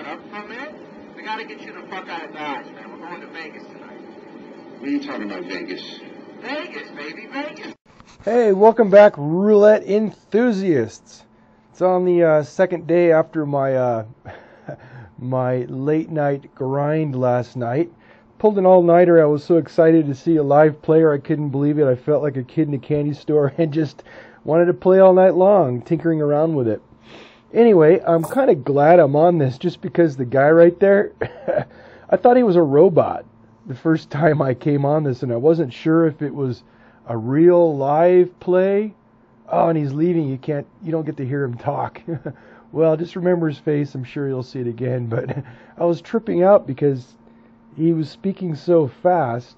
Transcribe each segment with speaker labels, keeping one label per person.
Speaker 1: Up from it? We gotta get you the fuck out of Dodge, man. We're going to Vegas tonight.
Speaker 2: What are you talking about, Vegas?
Speaker 1: Vegas, baby, Vegas.
Speaker 3: Hey, welcome back, Roulette enthusiasts. It's on the second day after my my late night grind last night. Pulled an all-nighter. I was so excited to see a live player. I couldn't believe it. I felt like a kid in a candy store and just wanted to play all night long, tinkering around with it. Anyway, I'm kind of glad I'm on this just because the guy right there, I thought he was a robot the first time I came on this, and I wasn't sure if it was a real live play. Oh, and he's leaving. You don't get to hear him talk. Well, just remember his face. I'm sure you'll see it again. But I was tripping out because he was speaking so fast.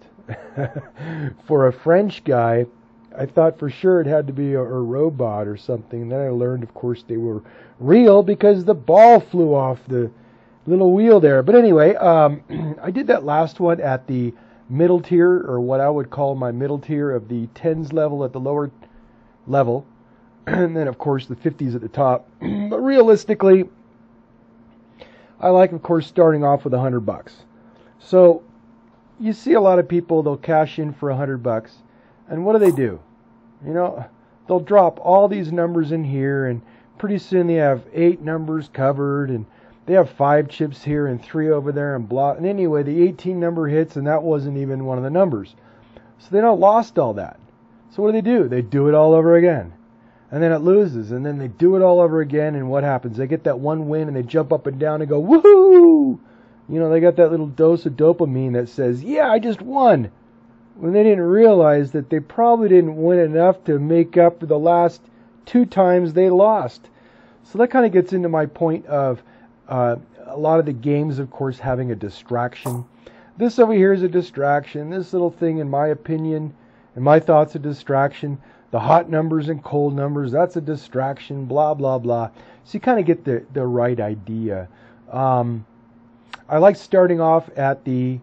Speaker 3: For a French guy, I thought for sure it had to be a robot or something. And then I learned, of course, they were real because the ball flew off the little wheel there. But anyway, I did that last one at the middle tier, or what I would call my middle tier of the 10s level at the lower level. And then, of course, the 50s at the top. But realistically, I like, of course, starting off with $100. So you see a lot of people, they'll cash in for $100. And what do? You know, they'll drop all these numbers in here, and pretty soon they have 8 numbers covered, and they have 5 chips here and 3 over there and blah. And anyway, the 18 number hits, and that wasn't even one of the numbers. So they don't lost all that. So what do? They do it all over again. And then it loses, and then they do it all over again, and what happens? They get that one win, and they jump up and down and go, woohoo! You know, they got that little dose of dopamine that says, yeah, I just won. When they didn't realize that they probably didn't win enough to make up for the last 2 times they lost. So that kind of gets into my point of a lot of the games, of course, having a distraction. This over here is a distraction. This little thing, in my opinion, and my thoughts, a distraction. The hot numbers and cold numbers, that's a distraction, blah, blah, blah. So you kind of get the right idea. I like starting off at the...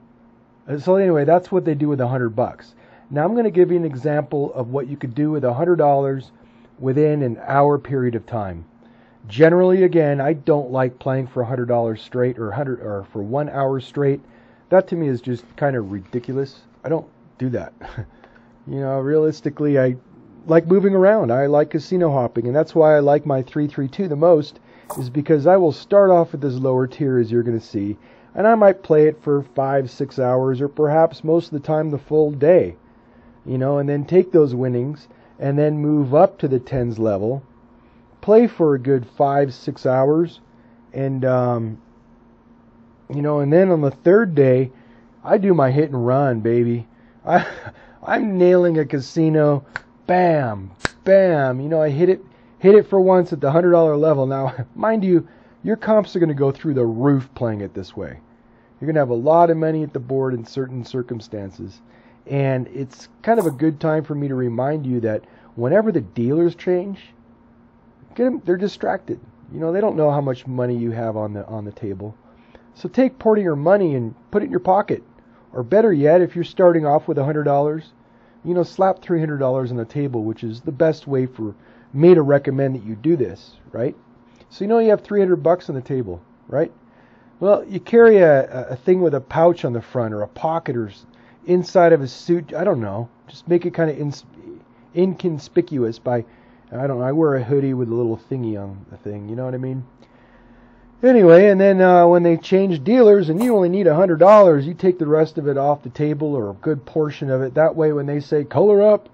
Speaker 3: So anyway, that's what they do with $100. Now I'm going to give you an example of what you could do with $100 within an hour period of time. Generally, again, I don't like playing for $100 straight or for 1 hour straight. That to me is just kind of ridiculous. I don't do that. You know, realistically, I like moving around. I like casino hopping, and that's why I like my 332 the most, is because I will start off at this lower tier, as you're going to see, and I might play it for 5-6 hours, or perhaps most of the time the full day, you know, and then take those winnings and then move up to the 10s level, play for a good 5-6 hours, and you know, and then on the third day I do my hit and run, baby. I'm nailing a casino. Bam, bam. You know, I hit it for once at the $100 level. Now, mind you, your comps are going to go through the roof playing it this way. You're going to have a lot of money at the board in certain circumstances. And it's kind of a good time for me to remind you that whenever the dealers change, they're distracted. You know, they don't know how much money you have on the table. So take part of your money and put it in your pocket. Or better yet, if you're starting off with $100, you know, slap $300 on the table, which is the best way for me to recommend that you do this, right? So you know you have $300 on the table, right? Well, you carry a thing with a pouch on the front, or a pocket, or inside of a suit. I don't know. Just make it kind of inconspicuous by, I don't know, I wear a hoodie with a little thingy on the thing, you know what I mean? Anyway, and then when they change dealers and you only need $100, you take the rest of it off the table, or a good portion of it. That way when they say color up,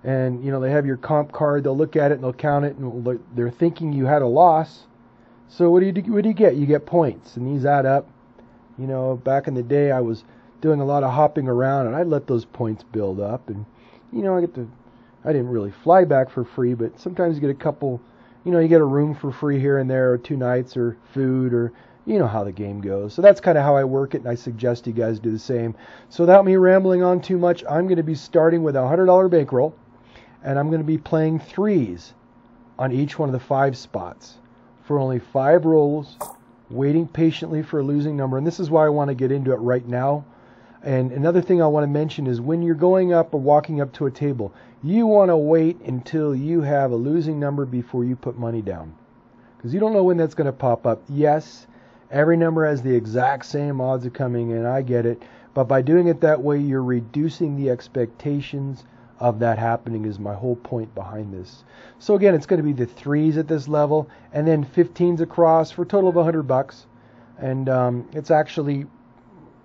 Speaker 3: and you know they have your comp card, they'll look at it and they'll count it, and they're thinking you had a loss. So what do you get? You get points, and these add up. You know, back in the day I was doing a lot of hopping around, and I'd let those points build up, and you know, I didn't really fly back for free, but sometimes you get a couple. You know, you get a room for free here and there, or 2 nights, or food, or you know how the game goes. So that's kind of how I work it, and I suggest you guys do the same. So without me rambling on too much, I'm going to be starting with a $100 bankroll, and I'm going to be playing 3s on each one of the 5 spots for only 5 rolls, waiting patiently for a losing number. And this is why I want to get into it right now. And another thing I want to mention is when you're going up or walking up to a table, you want to wait until you have a losing number before you put money down. Because you don't know when that's going to pop up. Yes, Every number has the exact same odds of coming in. I get it. But by doing it that way, you're reducing the expectations of that happening is my whole point behind this. So again, it's going to be the 3s at this level and then 15s across for a total of $100. And it's actually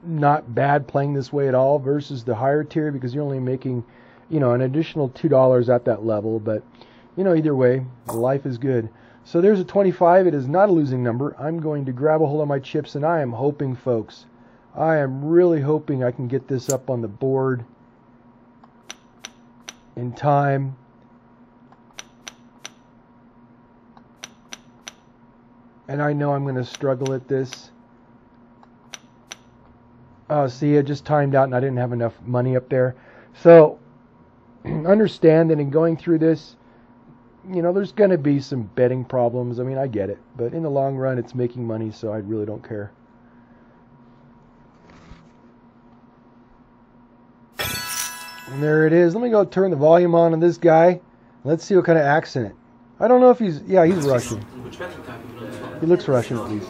Speaker 3: not bad playing this way at all versus the higher tier because you're only making, an additional $2 at that level. But, either way, life is good. So there's a 25. It is not a losing number. I'm going to grab a hold of my chips, and I am hoping, folks, I am really hoping I can get this up on the board in time. And I know I'm going to struggle at this. Oh, see, it just timed out and I didn't have enough money up there. So, understand that in going through this, there's going to be some betting problems. I mean, I get it. But in the long run, it's making money, so I really don't care. And there it is. Let me go turn the volume on this guy. Let's see what kind of accent it. I don't know if he's Russian. He looks Russian at least.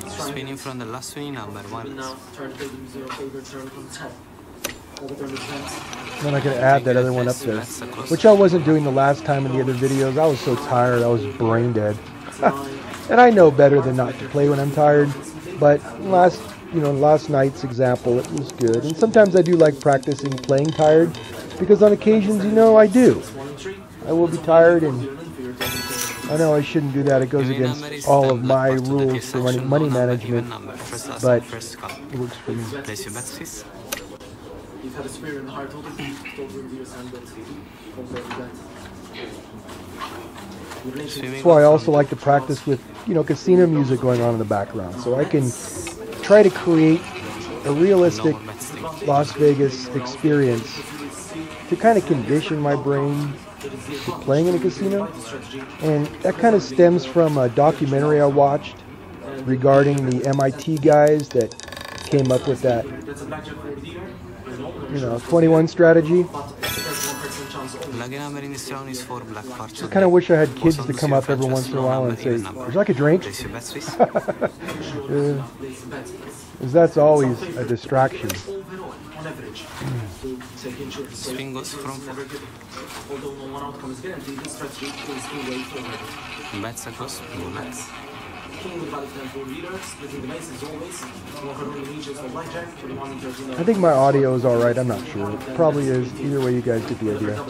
Speaker 4: Spinning from the last swing number 1.
Speaker 3: Then I could add that other one up there, which I wasn't doing the last time in the other videos. I was so tired, I was brain dead. And I know better than not to play when I'm tired. But last night's example, it was good. And sometimes I do like practicing playing tired, because on occasions, I do. I will be tired, and I know I shouldn't do that. It goes against all of my rules for money management, but it works for me. That's why I also like to practice with, casino music going on in the background, so I can try to create a realistic Las Vegas experience to kind of condition my brain to playing in a casino. And that kind of stems from a documentary I watched regarding the MIT guys that came up with that, 21 strategy. I kind of wish I had kids to come up every once in a while and say, would you like a drink? Because that's always a distraction.
Speaker 4: Swingos from 4. Bets across roulette.
Speaker 3: I think my audio is alright, I'm not sure. It probably is. Either way, you guys get the idea.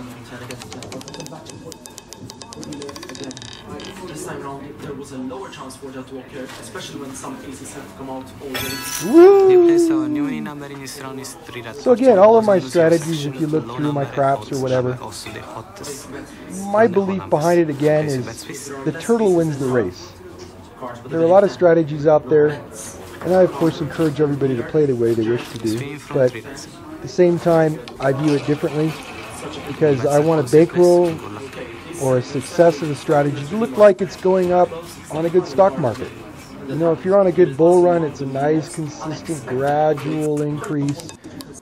Speaker 5: This time around, there was a lower chance for that to occur, especially when some aces have come out already.
Speaker 3: Woo! So again, all of my strategies, if you look through my craps or whatever, my belief behind it again is the turtle wins the race. There are a lot of strategies out there, and I of course encourage everybody to play the way they wish to do, but at the same time I view it differently, because I want a bankroll or a success of the strategy to look like it's going up on a good stock market. If you're on a good bull run, it's a nice, consistent, gradual increase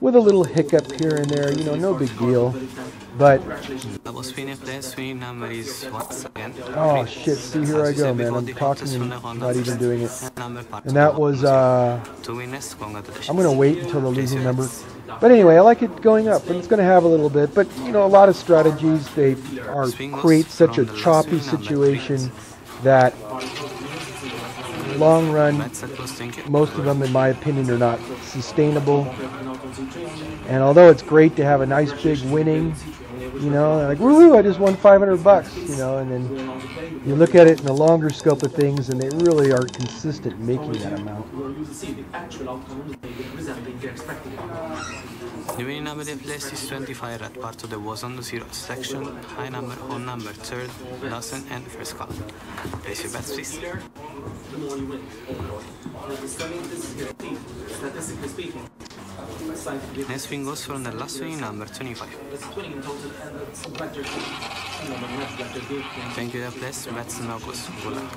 Speaker 3: with a little hiccup here and there, no big deal. But, oh shit, see, here I go, man. I'm talking and not even doing it. And that was, I'm going to wait until the losing number. But anyway, I like it going up, and it's going to have a little bit. But, a lot of strategies, they create such a choppy situation that long run, most of them, in my opinion, are not sustainable. And although it's great to have a nice big winning, like, woo, I just won $500, and then you look at it in the longer scope of things, and they really are consistent making that amount.
Speaker 4: The winning number they placed is 25 at part of the was on the 0 section, high number, on number, third, dozen, and first call. Place your bets, please.
Speaker 5: The more you win. Statistically speaking.
Speaker 4: Next swing goes from the last swing number 25. Thank you, the place. Bets now goes. Good luck.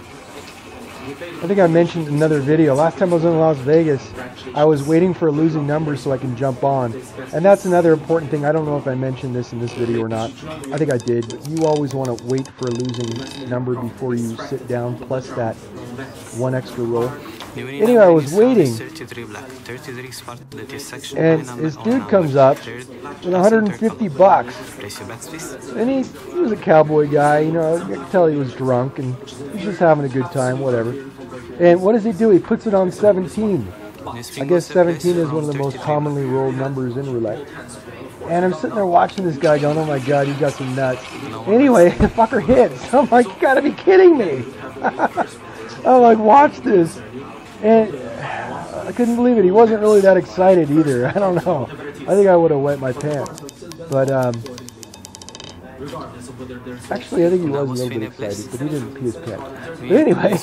Speaker 3: I think I mentioned in another video, last time I was in Las Vegas, I was waiting for a losing number so I can jump on. And that's another important thing. I don't know if I mentioned this in this video or not. I think I did. But you always want to wait for a losing number before you sit down, plus that one extra roll. Anyway, I was waiting, and this dude comes up with 150 bucks, and he was a cowboy guy, you know, I could tell he was drunk, and he's just having a good time, whatever. And what does he do? He puts it on 17. I guess 17 is one of the most commonly rolled numbers in roulette. And I'm sitting there watching this guy going, oh my god, you got some nuts. Anyway, the fucker hits. I'm like, you gotta be kidding me. I'm like, watch this. And I couldn't believe it. He wasn't really that excited either. I don't know. I think I would have wet my pants. But, actually, I think he was a little bit excited, but he didn't pee his pants. But anyway,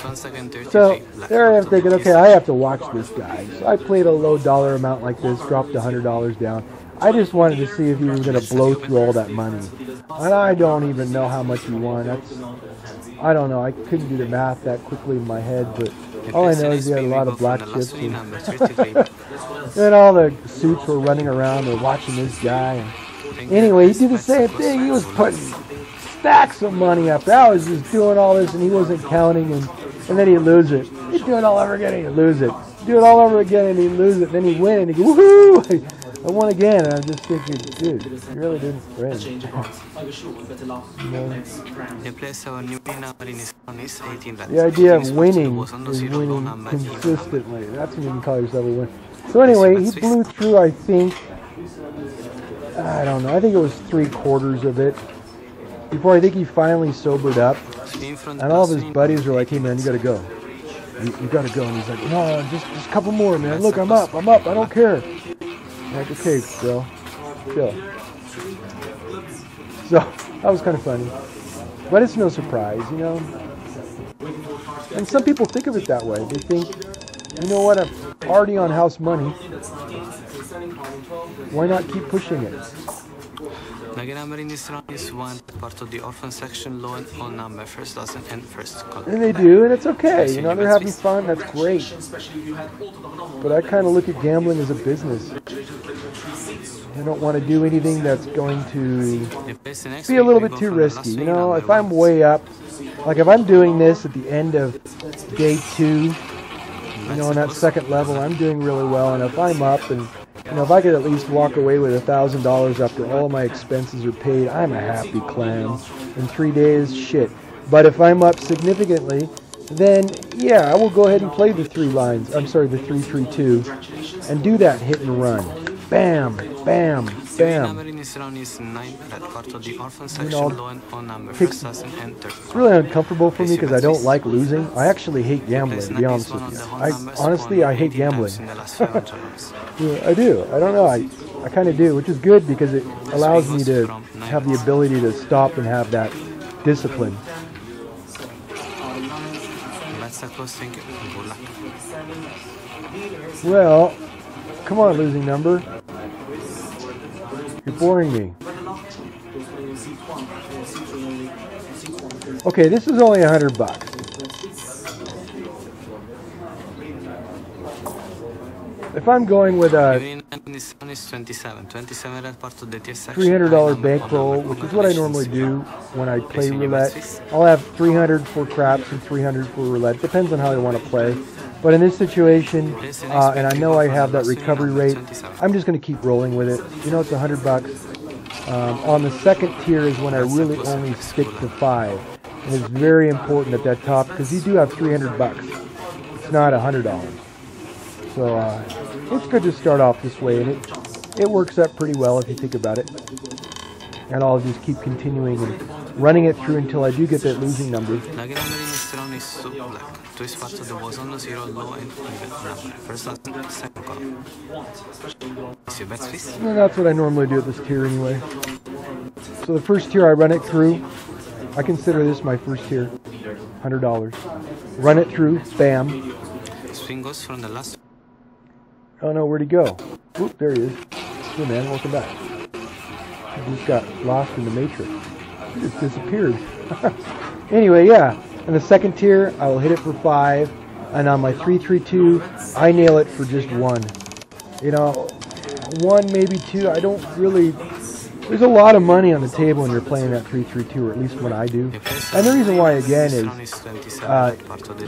Speaker 3: so there I am thinking, okay, I have to watch this guy. So I played a low dollar amount like this, dropped $100 down. I just wanted to see if he was going to blow through all that money. And I don't even know how much he won. I don't know. I couldn't do the math that quickly in my head, but all I know is he had a lot of black chips. And all the suits were running around and watching this guy. And anyway, he did the same thing. He was putting stacks of money up. I was just doing all this, and he wasn't counting, and then he'd lose it. He'd do it all over again, and he'd lose it. Do it all over again, and he'd lose it. Then he'd win, and he'd go, woohoo! I won again, and I'm just thinking, dude, you really didn't win. The idea of winning is winning consistently. That's when you can call yourself a winner. So anyway, he blew through, I think, I don't know, I think it was 3/4 of it, before I think he finally sobered up. And all of his buddies were like, hey man, you gotta go. You gotta go. And he's like, no, just a couple more, man. Look, I'm up, I don't care. I'm like, okay, bro, chill. So, that was kind of funny. But it's no surprise, you know. And some people think of it that way. They think, you know what, I'm already on house money. Why not keep pushing it?
Speaker 4: The number in this round is 1, part of the orphan section, low and odd number, first dozen and first call.
Speaker 3: And they do, and it's okay. You know, they're having fun, that's great. But I kind of look at gambling as a business. I don't want to do anything that's going to be a little bit too risky. You know, if I'm way up, like if I'm doing this at the end of day 2, you know, on that second level, I'm doing really well. And if I'm up and, you know, if I could at least walk away with $1,000 after all my expenses are paid, I'm a happy clam. In 3 days, shit. But if I'm up significantly, then yeah, I will go ahead and play the 3 lines. I'm sorry, the 3-3-2, and do that hit and run. Bam, bam, bam. You know, it's really uncomfortable for me because I don't like losing. I actually hate gambling, to be honest with you. Honestly, I hate gambling. Yeah, I do. I don't know. I kind of do, which is good because it allows me to have the ability to stop and have that discipline. Well, come on, losing number. You're boring me. Okay, this is only $100. If I'm going with a $300 bankroll, which is what I normally do when I play roulette, I'll have 300 for craps and 300 for roulette. Depends on how I want to play. But in this situation, and I know I have that recovery rate, I'm just going to keep rolling with it. You know, it's $100. On the second tier is when I really only stick to 5. And it's very important at that top because you do have $300. It's not $100. So it's good to start off this way, and it works out pretty well if you think about it. And I'll just keep continuing and running it through until I do get that losing number. And that's what I normally do at this tier anyway. So the first tier I run it through. I consider this my first tier. $100. Run it through, bam. Oh no, where'd he go? Oop, there he is. Hey man, welcome back. He just got lost in the matrix. He just disappeared. Anyway, yeah. In the second tier, I will hit it for 5, and on my 3-3-2, I nail it for just 1. You know, 1, maybe 2. I don't really. There's a lot of money on the table when you're playing that 3-3-2, or at least when I do. And the reason why, again, is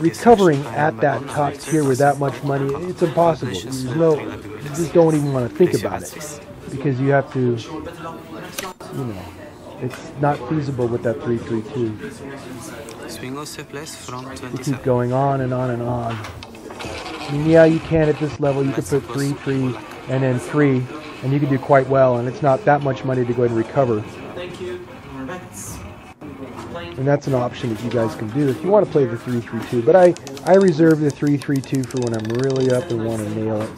Speaker 3: recovering at that top tier with that much money, it's impossible. There's no, you just don't even want to think about it. Because you have to, you know, it's not feasible with that 3-3-2. You keep going on and on and on. I mean, yeah, you can at this level. You could put 3-3 and then 3. And you can do quite well, and it's not that much money to go ahead and recover. And that's an option that you guys can do if you want to play the 3-3-2. But I reserve the 3-3-2 for when I'm really up and want to nail it.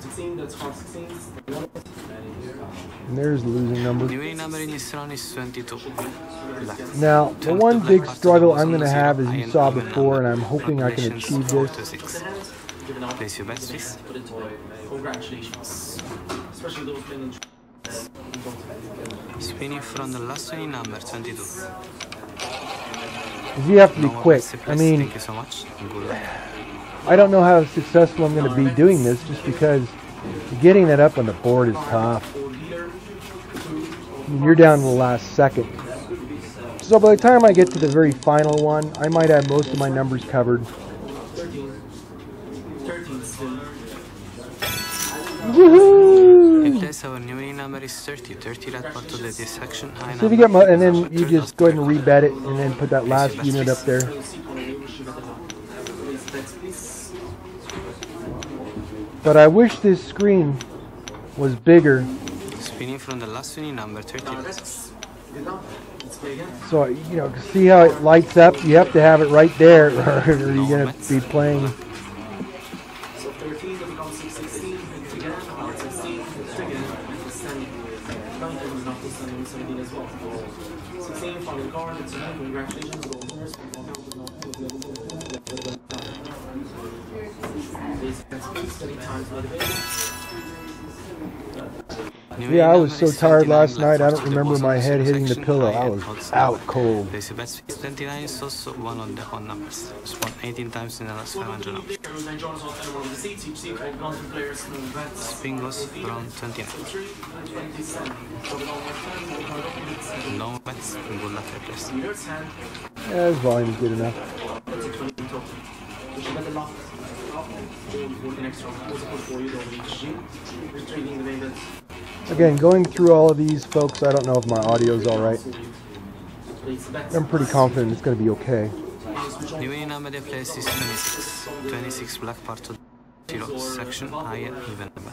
Speaker 3: And there's the losing number. Now, the one big struggle I'm going to have, as you saw before, and I'm hoping I can achieve this.
Speaker 5: Congratulations. Especially those playing
Speaker 4: Spinning from the last winning number 22.
Speaker 3: You have to be quick. I mean,
Speaker 4: thank you so much.
Speaker 3: I don't know how successful I'm going to be doing this, just because getting that up on the board is tough. I mean, you're down to the last second. So by the time I get to the very final one, I might have most of my numbers covered.
Speaker 5: 13 still.
Speaker 3: Woohoo!
Speaker 4: If there's our new winning number is 30 that part of the section.
Speaker 3: So if you get and then you just go ahead and rebet it, and then put that last unit up there. But I wish this screen was bigger.
Speaker 4: Spinning from the last winning number 30.
Speaker 3: So, you know, to see how it lights up, you have to have it right there, or you're going to be playing.
Speaker 5: So 13 will become 16, again, 16, again, 17 as well. 16, final card, it's again, congratulations, gold winners.
Speaker 3: Yeah, I was so tired last night, I don't remember my head hitting the pillow. I was out cold.
Speaker 4: 29 is also one of the odd numbers. Spawn 18 times in the last 500 numbers. Spin goes from 29. No bets, good luck at rest.
Speaker 3: Yeah, his volume is good enough. Again, going through all of these, folks, I don't know if my audio is alright. I'm pretty confident it's going to be okay.
Speaker 4: The winning number they place is 26. 26 black part of the 0 section, higher, even number.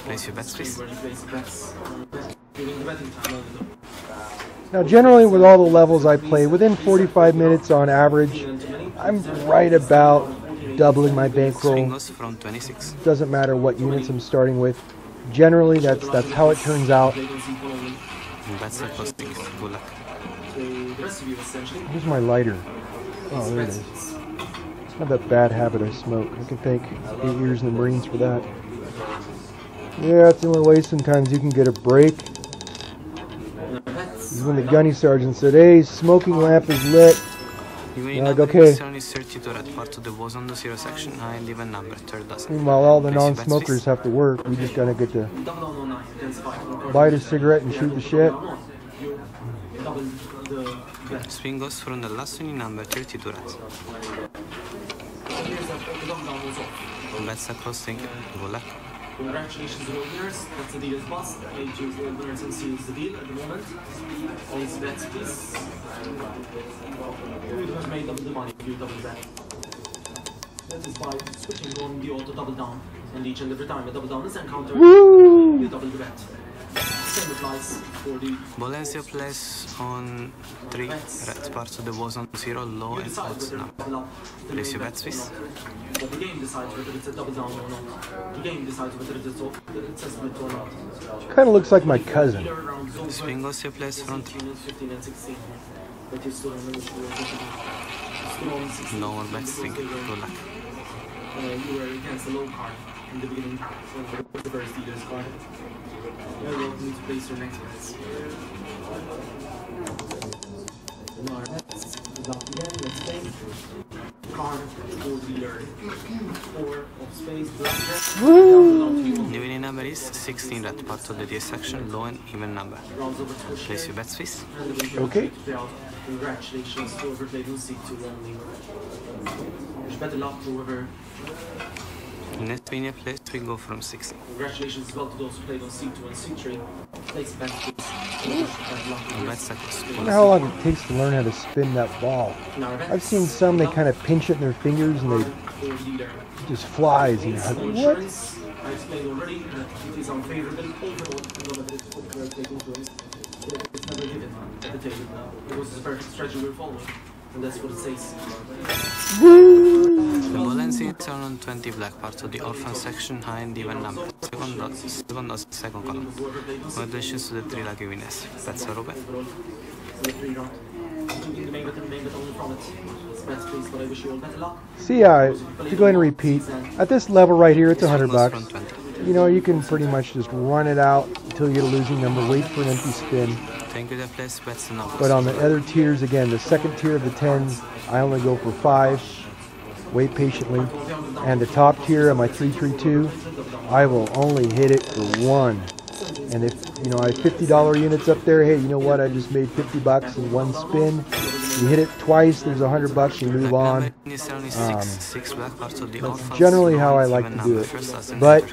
Speaker 4: Place your bets, please.
Speaker 3: Now, generally with all the levels I play, within 45 minutes on average, I'm right about doubling my bankroll.
Speaker 4: From 26.
Speaker 3: Doesn't matter what units I'm starting with. Generally, that's how it turns out.
Speaker 4: That's a costing. Good luck.
Speaker 3: Here's my lighter. Oh, there it is. I have that bad habit I smoke. I can thank 8 years in the Marines for that. Yeah, it's the only way sometimes you can get a break. This is when the gunny sergeant said, "Hey, smoking lamp is lit." You're like, okay. Meanwhile, all the non-smokers have to work. We just gotta get to light a cigarette and shoot the shit.
Speaker 4: Spin goes from the last winning number 32 rats. That's a costing. Good luck.
Speaker 5: Congratulations to all winners. That's the dealer's boss. I choose all winners and seals the deal at the moment. Please bets, please. Who has made double the money if you double bet? That is by switching on the auto double down. And each and every time a double down is encountered, you double the bet. Same applies for the
Speaker 4: Valencia plays on 3 red parts of the was on 0, low and odds now. Place your bets, please.
Speaker 5: But the game decides whether it's a double down or not. The game decides whether it's a split or not.
Speaker 3: Kind of looks like my cousin.
Speaker 4: Spin goes to place front 3.
Speaker 5: 15 and 16. But you still on the
Speaker 4: No more bets, think. Good luck.
Speaker 5: You were against the low card in the beginning, so the first dealer's card. You're welcome to place your next bets. Spain. Card for dealer. 4 of spades, blackjack.
Speaker 4: The winning number is 16 red, part of the DS section, low and even number. Place your bets, please.
Speaker 3: Okay.
Speaker 5: Congratulations to whoever played on C2 only. Wish better luck to whoever.
Speaker 4: Next winning place we go from 16.
Speaker 5: Congratulations as well to those who played on C2 and C3. Place bets, please.
Speaker 4: Bets
Speaker 3: I wonder how long it takes to learn how to spin that ball. I've seen some, they kind of pinch it in their fingers and they it just flies. And you're like, what?
Speaker 5: I explained already that it is unfavorable overall, and whether it's popular take influence. It's never given at the table. It was the perfect strategy we're following, and that's what it says.
Speaker 4: The ball ends in turn on 20 black, part of the orphan section, high and even number. Second column. Congratulations to the 3 lucky winners. That's a Roulette.
Speaker 3: See, to go ahead and repeat, at this level right here, it's $100. You know, you can pretty much just run it out until you get a losing number, wait for an empty spin.
Speaker 4: Thank you, the place bets and numbers.
Speaker 3: But on the other tiers, again, the second tier of the 10s, I only go for 5. Wait patiently. And the top tier of my 332, I will only hit it for 1. And if, you know, I have $50 units up there, hey, you know what, I just made $50 in 1 spin. You hit it twice, there's $100, you move on. That's generally how I like to do it. But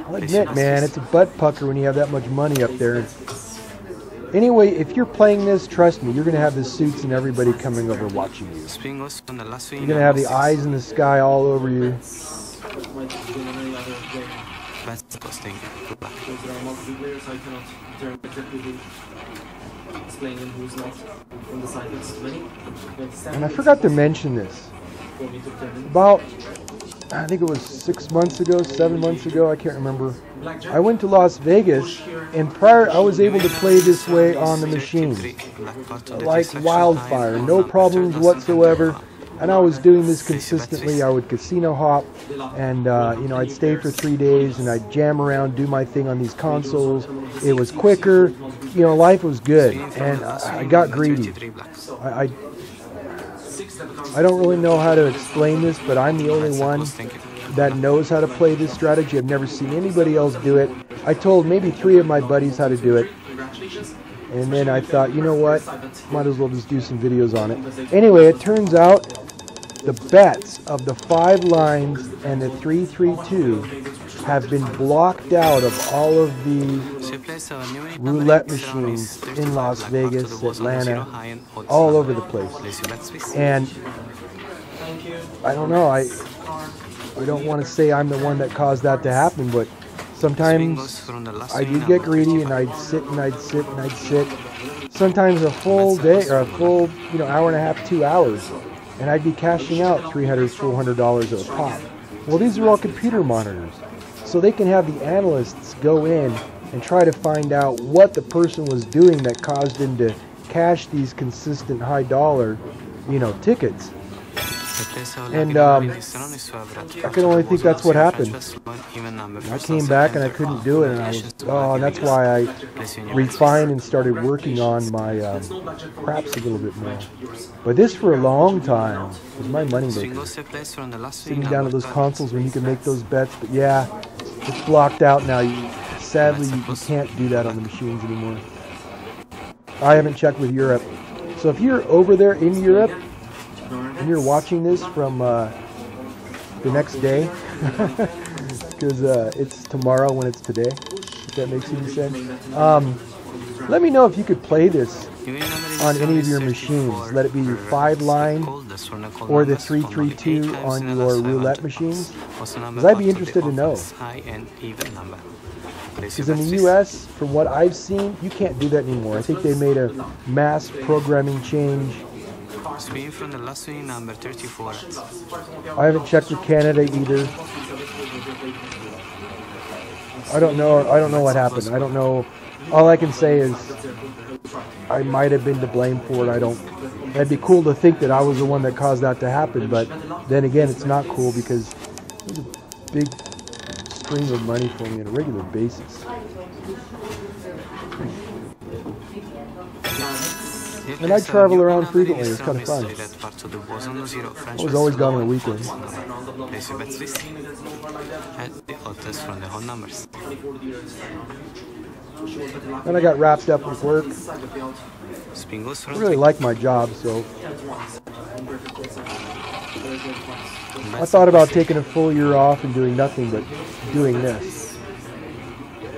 Speaker 3: I'll admit, man, it's a butt pucker when you have that much money up there. Anyway, if you're playing this, trust me, you're going to have the suits and everybody coming over watching you. You're going to have the eyes in the sky all over you.
Speaker 4: That's costing.
Speaker 3: And I forgot to mention this. About, I think it was 6 months ago, 7 months ago, I can't remember. I went to Las Vegas, and prior I was able to play this way on the machines, like wildfire, no problems whatsoever. And I was doing this consistently. I would casino hop, and you know, I'd stay for 3 days, and I'd jam around, do my thing on these consoles. It was quicker, you know, life was good, and I got greedy. I don't really know how to explain this, but I'm the only one that knows how to play this strategy. I've never seen anybody else do it. I told maybe 3 of my buddies how to do it, and then I thought, you know what, might as well just do some videos on it. Anyway, it turns out the bets of the 5 lines and the 332 have been blocked out of all of the roulette machines in Las Vegas, Atlanta, all over the place. And I don't know, I don't want to say I'm the one that caused that to happen, but sometimes I do get greedy and I'd sit and I'd sit and I'd sit. Sometimes a full day or a full, you know, hour and a half, 2 hours, and I'd be cashing out $300, $400 a pop. Well, these are all computer monitors, so they can have the analysts go in and try to find out what the person was doing that caused him to cash these consistent high dollar, you know, tickets. And I can only think that's what happened. I came back and I couldn't do it, and I was, oh, and that's why I refined and started working on my craps a little bit more. But this for a long time was my money maker. Sitting down to those consoles when you can make those bets, but yeah, it's blocked out now. Sadly, you can't do that on the machines anymore. I haven't checked with Europe. So if you're over there in Europe, and you're watching this from the next day, because it's tomorrow when it's today, if that makes any sense. Let me know if you could play this on any of your machines. Let it be your 5-line or the 332 on your roulette machines, because I'd be interested to know. Because in the US, from what I've seen, you can't do that anymore. I think they made a mass programming change.
Speaker 4: From the last swing, number 34.
Speaker 3: I haven't checked with Canada either. I don't know what happened. I don't know. All I can say is I might have been to blame for it. That'd be cool to think that I was the one that caused that to happen, but then again, it's not cool because it's a big stream of money for me on a regular basis. And I travel around frequently. It's kind of fun. I was always gone on the weekends.
Speaker 4: Place your bets, please. And the others from the whole numbers.
Speaker 3: And I got wrapped up with work.
Speaker 4: Spin goes
Speaker 3: I
Speaker 4: from
Speaker 3: really like my job, so I thought about taking a full year off and doing nothing but doing this.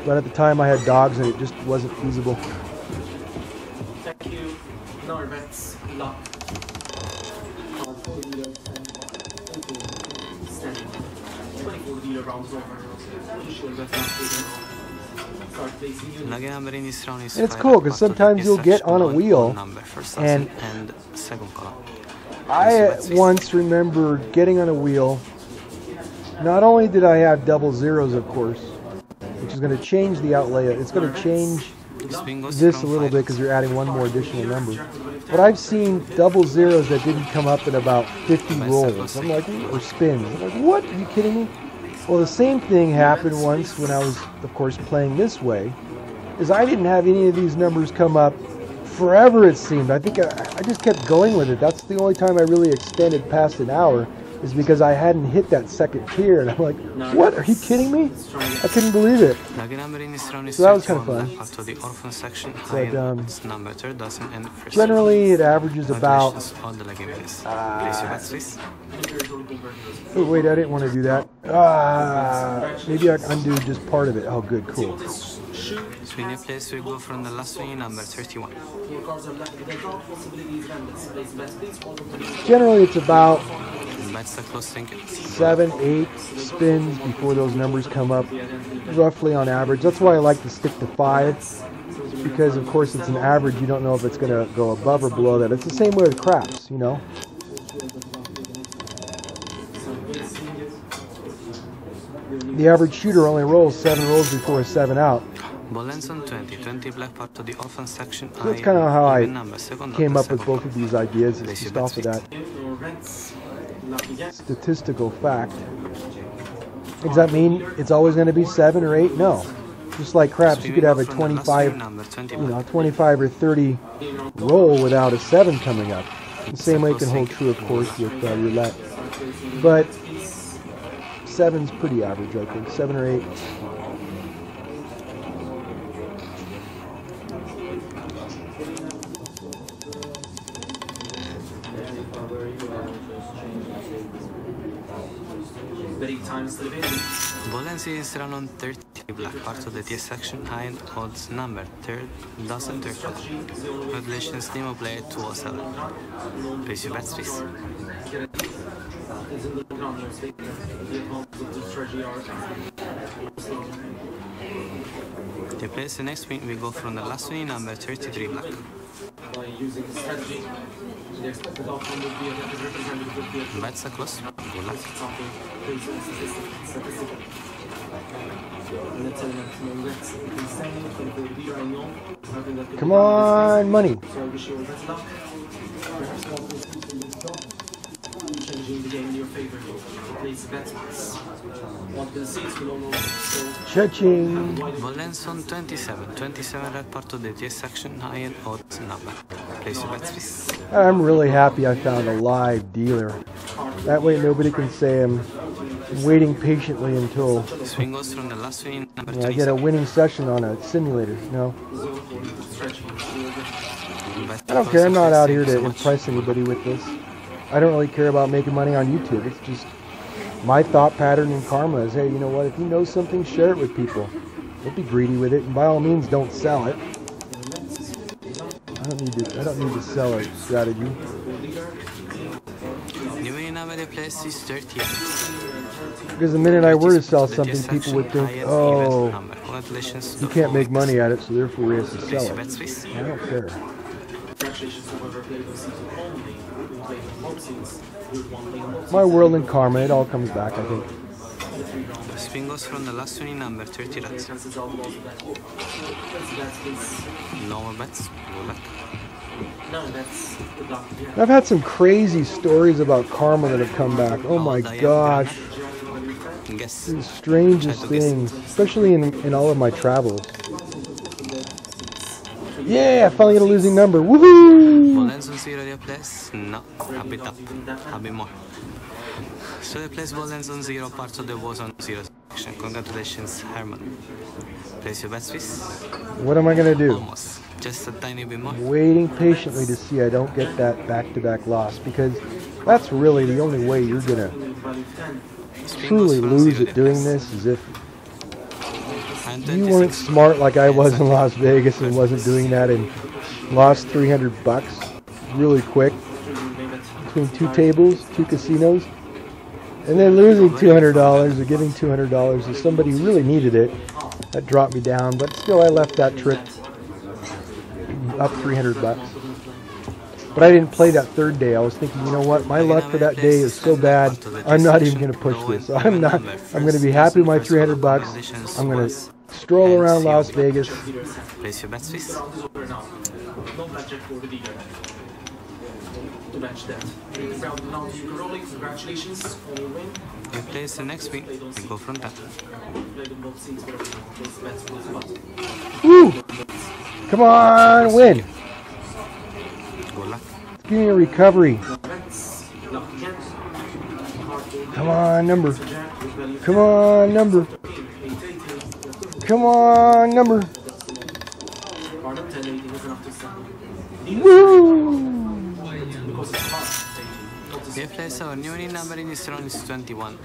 Speaker 3: But at the time I had dogs and it just wasn't feasible.
Speaker 5: Thank you. No bets. Luck. Standing. 24 dealer rounds over. Sure bets not taken. Start placing you.
Speaker 4: Lucky number in this round is
Speaker 3: And it's cool because sometimes you'll get on a wheel and
Speaker 4: second column.
Speaker 3: I once remember getting on a wheel. Not only did I have double zeros, of course, which is going to change the outlay. It's going to change this a little bit because you're adding one more additional number. But I've seen double zeros that didn't come up in about 50 rolls. I'm like, or spins. I'm like, what? Are you kidding me? Well, the same thing happened once when I was, of course, playing this way. Is I didn't have any of these numbers come up forever, it seemed. I think I just kept going with it. That's the only time I really extended past an hour, is because I hadn't hit that second tier. And I'm like, what? Are you kidding me? I couldn't believe it. So that was kind of fun. But generally, it averages about... oh, wait, I didn't want to do that. Maybe I can undo just part of it. Oh, good, cool.
Speaker 4: Swing your place, we go from the last swing, number 31.
Speaker 3: Generally, it's about
Speaker 4: Bets are close, thank you.
Speaker 3: 7, 8 spins before those numbers come up, roughly on average. That's why I like to stick to 5, because of course it's an average. You don't know if it's going to go above or below that. It's the same way with craps, you know. The average shooter only rolls 7 rolls before a 7 out.
Speaker 4: Ball ends on 20, 20 black part of the orphan section.
Speaker 3: So that's kind of how I came up with both of these ideas. It's just off of that statistical fact. Does that mean it's always going to be 7 or 8? No. Just like craps, you could have a 25, 25 or 30 roll without a 7 coming up. The same way can hold true, of course, with roulette. But 7's pretty average, I think. 7 or 8.
Speaker 4: Balance is run on 30 black part of the TS section, high and odds number, third, dozen, third color. Congratulations, team of player 207. Place your bets, please. To place the next win, we go from the last win, number 33 black.
Speaker 5: By using the strategy, the expected outcome would be a representative.
Speaker 4: Bets are close. Good luck.
Speaker 3: Come on, money.
Speaker 5: Changing the game in your favor. Place bets.
Speaker 3: Cha-ching.
Speaker 4: Ball ends on 27. 27 red part of the TS section, high and odds number. Place your bets, please.
Speaker 3: I'm really happy I found a live dealer. That way nobody can say I'm waiting patiently until
Speaker 4: Swing goes from the last swing, number
Speaker 3: I get a winning session on a simulator. No. I don't care. I'm not out here to impress anybody with this. I don't really care about making money on YouTube. It's just my thought pattern and karma is, hey, you know what? If you know something, share it with people. Don't be greedy with it, and by all means, don't sell it. I don't need to sell a strategy.
Speaker 4: New winning number the place is 38.
Speaker 3: Because the minute I were to sell something, people would think, oh, you can't make money at it, so therefore we have to sell it. I don't care. My world and karma, it all comes back, I think.
Speaker 4: Spin goes from the last winning number 30 reds. No more bets. Good luck.
Speaker 3: I've had some crazy stories about karma that have come back. Oh my gosh. The strangest things, especially in all of my travels. Yeah, I finally get a losing number. Woohoo!
Speaker 4: Balance on 0 your place? No, a bit up, a bit more. So the place balance on 0, parts of the was on 0 section. Congratulations, Herman. Place your bets, please.
Speaker 3: What am I going to do?
Speaker 4: Almost, just a tiny bit more.
Speaker 3: Waiting patiently to see I don't get that back-to-back loss, because that's really the only way you're going to truly lose at doing this, is if you weren't smart like I was in Las Vegas and wasn't doing that and lost $300 really quick between 2 tables, 2 casinos, and then losing $200 or giving $200 to somebody who really needed it. That dropped me down, but still I left that trip up $300. But I didn't play that third day. I was thinking, you know what, my luck for that day is so bad, I'm not even going to push this. I'm going to be happy with my $300. I'm going to stroll around Las Vegas.
Speaker 4: Place your bets, please.
Speaker 5: No blackjack for the dealer. To match that. Round now to you rolling. Congratulations on your win.
Speaker 4: You place the next win and go from that.
Speaker 3: Woo! Come on, win!
Speaker 4: Good luck.
Speaker 3: Give me a recovery. Come on, number. Come on, number. Come on, number. Woo!
Speaker 4: You place our new winning number in this round is 21.